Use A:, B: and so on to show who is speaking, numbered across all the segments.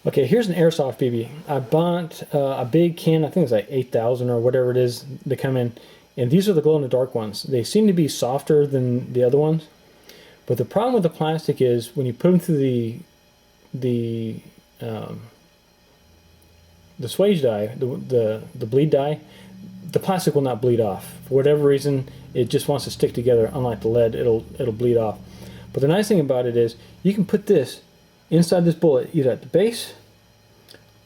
A: Okay, here's an airsoft BB. I bought a big can, I think it's like 8,000 or whatever it is they come in, and these are the glow-in-the-dark ones. They seem to be softer than the other ones, but the problem with the plastic is when you put them through the swage dye, the bleed dye, the plastic will not bleed off. For whatever reason, it just wants to stick together. Unlike the lead, it'll bleed off. But the nice thing about it is you can put this inside this bullet either at the base,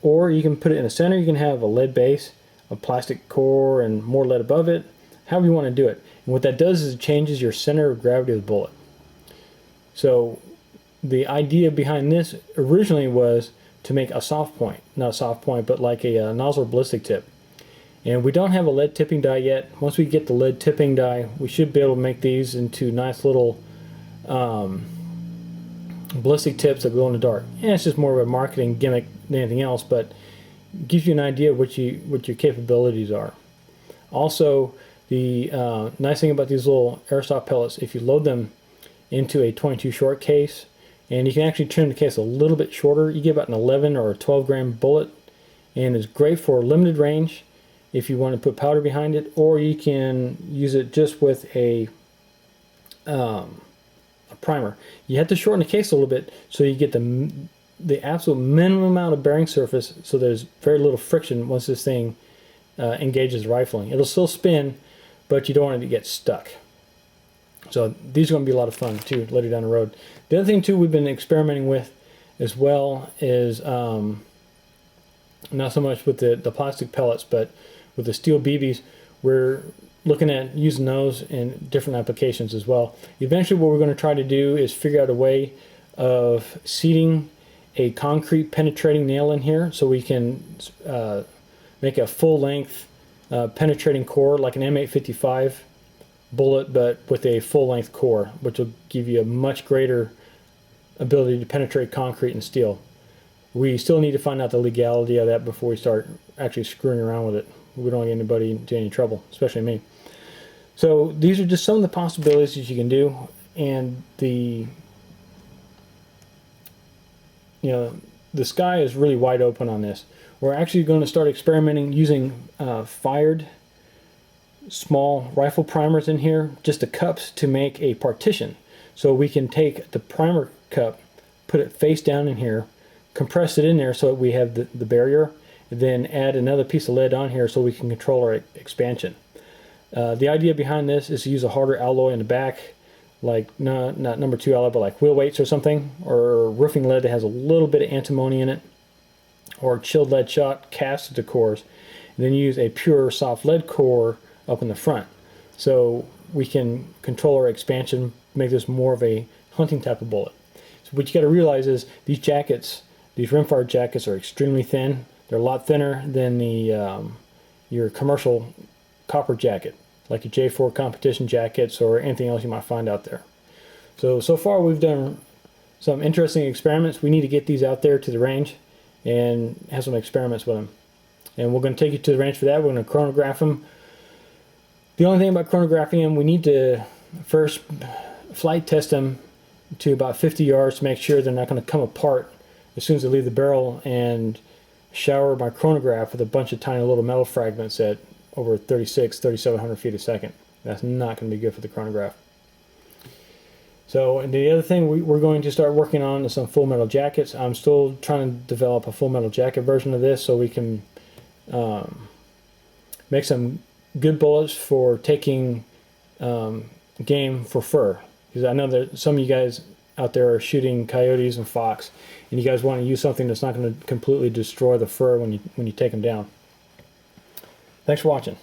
A: or you can put it in the center. You can have a lead base, a plastic core, and more lead above it, however you want to do it. And what that does is it changes your center of gravity of the bullet. So the idea behind this originally was to make a soft point, not a soft point, but like a nozzle ballistic tip. And we don't have a lead tipping die yet. Once we get the lead tipping die, we should be able to make these into nice little ballistic tips that glow in the dark. And it's just more of a marketing gimmick than anything else, but it gives you an idea of what your capabilities are. Also, the nice thing about these little airsoft pellets, if you load them into a 22 short case, and you can actually trim the case a little bit shorter, you get about an 11 or a 12 gram bullet, and it's great for limited range if you want to put powder behind it, or you can use it just with a primer. You have to shorten the case a little bit so you get the absolute minimum amount of bearing surface, so there's very little friction once this thing engages rifling. It'll still spin, but you don't want it to get stuck. So these are going to be a lot of fun too later down the road. The other thing too we've been experimenting with as well is not so much with the plastic pellets, but with the steel BBs. We're looking at using those in different applications as well. Eventually what we're going to try to do is figure out a way of seating a concrete penetrating nail in here so we can make a full length penetrating core like an M855 bullet, but with a full length core, which will give you a much greater ability to penetrate concrete and steel. We still need to find out the legality of that before we start actually screwing around with it. We don't want anybody into any trouble, especially me. So these are just some of the possibilities that you can do, and the sky is really wide open on this. We're actually going to start experimenting using fired small rifle primers in here, just the cups, to make a partition. So we can take the primer cup, put it face down in here, compress it in there so that we have the barrier, then add another piece of lead on here so we can control our expansion. The idea behind this is to use a harder alloy in the back, like not number 2 alloy, but like wheel weights or something, or roofing lead that has a little bit of antimony in it, or chilled lead shot cast at the cores, and then use a pure soft lead core up in the front. So we can control our expansion, make this more of a hunting type of bullet. So what you got to realize is these jackets, these rimfire jackets, are extremely thin. They're a lot thinner than your commercial copper jacket, like your J4 competition jackets or anything else you might find out there. So far we've done some interesting experiments. We need to get these out there to the range and have some experiments with them. And we're going to take you to the range for that. We're going to chronograph them. The only thing about chronographing them, we need to first flight test them to about 50 yards to make sure they're not going to come apart as soon as they leave the barrel, and shower my chronograph with a bunch of tiny little metal fragments at over 3,700 feet a second. That's not going to be good for the chronograph. So, and the other thing we're going to start working on is some full metal jackets. I'm still trying to develop a full metal jacket version of this so we can make some good bullets for taking game for fur. Because I know that some of you guys out there are shooting coyotes and fox, and you guys want to use something that's not going to completely destroy the fur when you take them down. Thanks for watching.